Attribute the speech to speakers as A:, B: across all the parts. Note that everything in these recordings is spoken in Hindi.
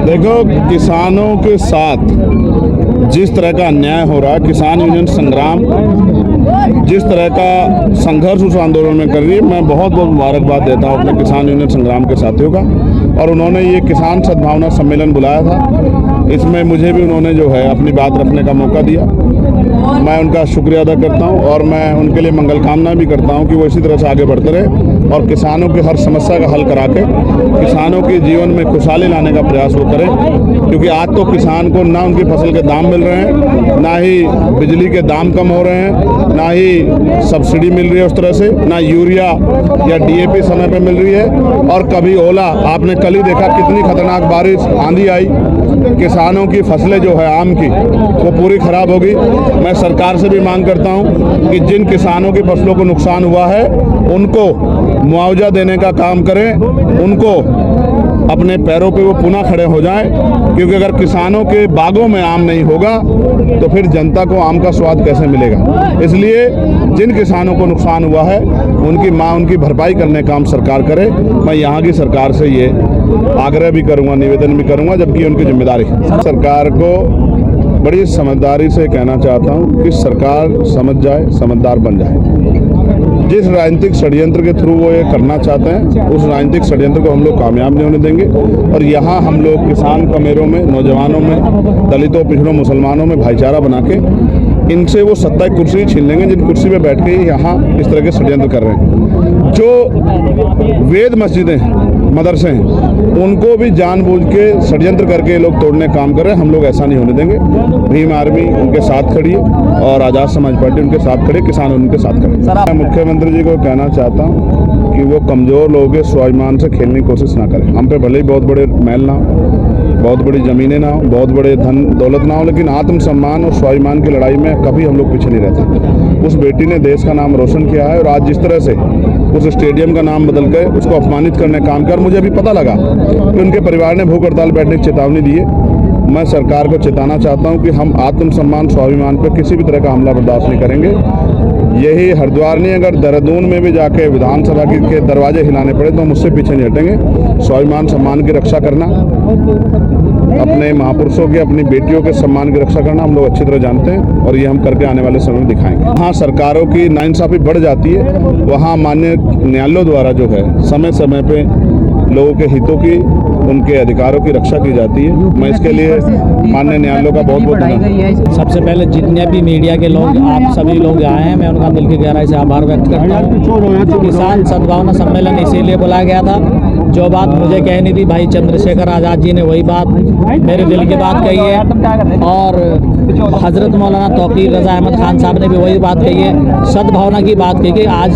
A: देखो, किसानों के साथ जिस तरह का अन्याय हो रहा है, किसान यूनियन संग्राम जिस तरह का संघर्ष उस आंदोलन में कर रही है, मैं बहुत बहुत मुबारकबाद देता हूँ अपने किसान यूनियन संग्राम के साथियों का। और उन्होंने ये किसान सद्भावना सम्मेलन बुलाया था, इसमें मुझे भी उन्होंने जो है अपनी बात रखने का मौका दिया। मैं उनका शुक्रिया अदा करता हूं और मैं उनके लिए मंगल कामना भी करता हूं कि वो इसी तरह से आगे बढ़ते रहे और किसानों की हर समस्या का हल करा के किसानों के जीवन में खुशहाली लाने का प्रयास वो करें। क्योंकि आज तो किसान को ना उनकी फसल के दाम मिल रहे हैं, ना ही बिजली के दाम कम हो रहे हैं, ना ही सब्सिडी मिल रही है उस तरह से, ना यूरिया या DAP समय पर मिल रही है। और कभी ओला, आपने कल ही देखा कितनी खतरनाक बारिश आंधी आई, किसानों की फसलें जो है आम की वो पूरी खराब होगी। मैं सरकार से भी मांग करता हूं कि जिन किसानों की फसलों को नुकसान हुआ है उनको मुआवजा देने का काम करें, उनको अपने पैरों पे वो पुनः खड़े हो जाएं। क्योंकि अगर किसानों के बागों में आम नहीं होगा तो फिर जनता को आम का स्वाद कैसे मिलेगा। इसलिए जिन किसानों को नुकसान हुआ है उनकी भरपाई करने का काम सरकार करे। मैं यहाँ की सरकार से ये आग्रह भी करूँगा, निवेदन भी करूँगा, जबकि उनकी जिम्मेदारी है। सरकार को बड़ी समझदारी से कहना चाहता हूँ कि सरकार समझ जाए, समझदार बन जाए। जिस राजनीतिक षड्यंत्र के थ्रू वो ये करना चाहते हैं उस राजनीतिक षड्यंत्र को हम लोग कामयाब नहीं होने देंगे। और यहाँ हम लोग किसान कमेरों में, नौजवानों में, दलितों, पिछड़ों, मुसलमानों में भाईचारा बना के इनसे वो सत्ता की कुर्सी छीन लेंगे जिन कुर्सी पे बैठ के यहाँ इस तरह के षड्यंत्र कर रहे हैं। जो वेद मस्जिदें, मदरसे हैं, उनको भी जानबूझ के षड्यंत्र करके लोग तोड़ने का काम कर रहे हैं। हम लोग ऐसा नहीं होने देंगे। भीम आर्मी उनके साथ खड़ी है और आज़ाद समाज पार्टी उनके साथ खड़े, किसान उनके साथ खड़े। मैं मुख्यमंत्री जी को कहना चाहता हूँ कि वो कमज़ोर लोगों के स्वाभिमान से खेलने की कोशिश ना करें। हम पे भले ही बहुत बड़े महल ना हो, बहुत बड़ी ज़मीनें ना हो, बहुत बड़े धन दौलत ना हो, लेकिन आत्मसम्मान और स्वाभिमान की लड़ाई में कभी हम लोग पीछे नहीं रहते। उस बेटी ने देश का नाम रोशन किया है और आज जिस तरह से उस स्टेडियम का नाम बदल कर उसको अपमानित करने का काम किया। मुझे अभी पता लगा कि उनके परिवार ने भूख हड़ताल बैठने की चेतावनी दी है। मैं सरकार को चेताना चाहता हूं कि हम आत्मसम्मान, स्वाभिमान पर किसी भी तरह का हमला बर्दाश्त नहीं करेंगे। यही हरिद्वार नहीं, अगर देहरादून में भी जाके विधानसभा के दरवाजे हिलाने पड़े तो हम उससे पीछे नहीं हटेंगे। स्वाभिमान, सम्मान की रक्षा करना, अपने महापुरुषों के, अपनी बेटियों के सम्मान की रक्षा करना हम लोग अच्छी तरह जानते हैं और ये हम करके आने वाले समय में दिखाएंगे। हाँ, सरकारों की नाइंसाफ़ी बढ़ जाती है, वहाँ माननीय न्यायालयों द्वारा जो है समय समय पे लोगों के हितों की, उनके अधिकारों की रक्षा की जाती है। मैं इसके लिए माननीय न्यायालयों का बहुत बहुत धन्यवाद।
B: सबसे पहले जितने भी मीडिया के लोग, आप सभी लोग आए हैं, मैं उनका दिल की गहराई से आभार व्यक्त करता हूँ। किसान सद्भावना सम्मेलन इसीलिए बुलाया गया था, जो बात मुझे कहनी थी भाई चंद्रशेखर आज़ाद जी ने वही बात मेरे दिल की बात कही है और हज़रत मौलाना तौक़ीर रज़ा अहमद खान साहब ने भी वही बात कही है। सद्भावना की बात कही कि आज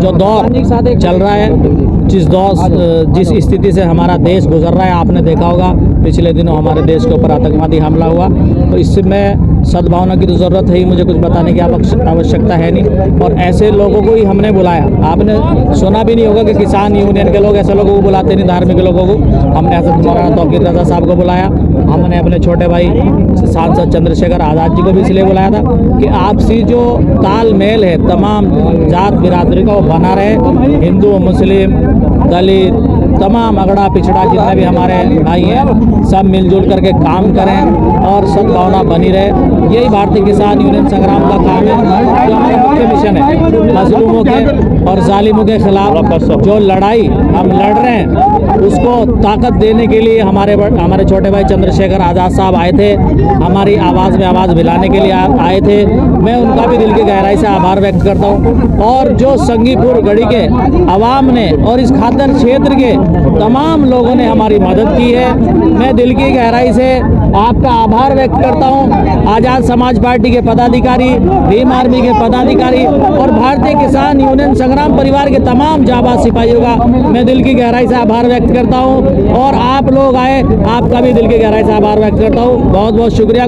B: जो दौर चल रहा है, जिस स्थिति से हमारा देश गुजर रहा है, आपने देखा होगा पिछले दिनों हमारे देश के ऊपर आतंकवादी हमला हुआ, तो इसमें सद्भावना की तो ज़रूरत है ही, मुझे कुछ बताने की आवश्यकता है नहीं। और ऐसे लोगों को ही हमने बुलाया। आपने सुना भी नहीं होगा कि किसान यूनियन के लोग ऐसे लोगों को बुलाते नहीं, धार्मिक लोगों को। हमने हज़रत मौलाना तौक़ीर रज़ा साहब को बुलाया, हमने अपने छोटे भाई सांसद चंद्रशेखर आज़ाद जी को भी इसलिए बुलाया था कि आपसी जो तालमेल है तमाम जात बिरादरी का वो बना रहे। हिंदू, मुस्लिम, दलित, तमाम अगड़ा पिछड़ा जितने भी हमारे भाई हैं, सब मिलजुल करके काम करें और सद्भावना बनी रहे। यही भारतीय किसान यूनियन संग्राम का काम है, जो हमारा मुख्य मिशन है। मजलूमों के और जालिमों के खिलाफ जो लड़ाई हम लड़ रहे हैं उसको ताकत देने के लिए हमारे छोटे भाई चंद्रशेखर आज़ाद साहब आए थे, हमारी आवाज़ में आवाज़ मिलाने के लिए आए थे। मैं उनका भी दिल की गहराई से आभार व्यक्त करता हूँ। और जो संगीपुर गढ़ी के आवाम ने और इस खातर क्षेत्र के तमाम लोगों ने हमारी मदद की है, मैं दिल की गहराई से आपका आभार व्यक्त करता हूं। आज़ाद समाज पार्टी के पदाधिकारी, भीम आर्मी के पदाधिकारी और भारतीय किसान यूनियन संग्राम परिवार के तमाम जाबाज सिपाहियों का मैं दिल की गहराई से आभार व्यक्त करता हूं। और आप लोग आए, आपका भी दिल की गहराई से आभार व्यक्त करता हूं। बहुत बहुत शुक्रिया।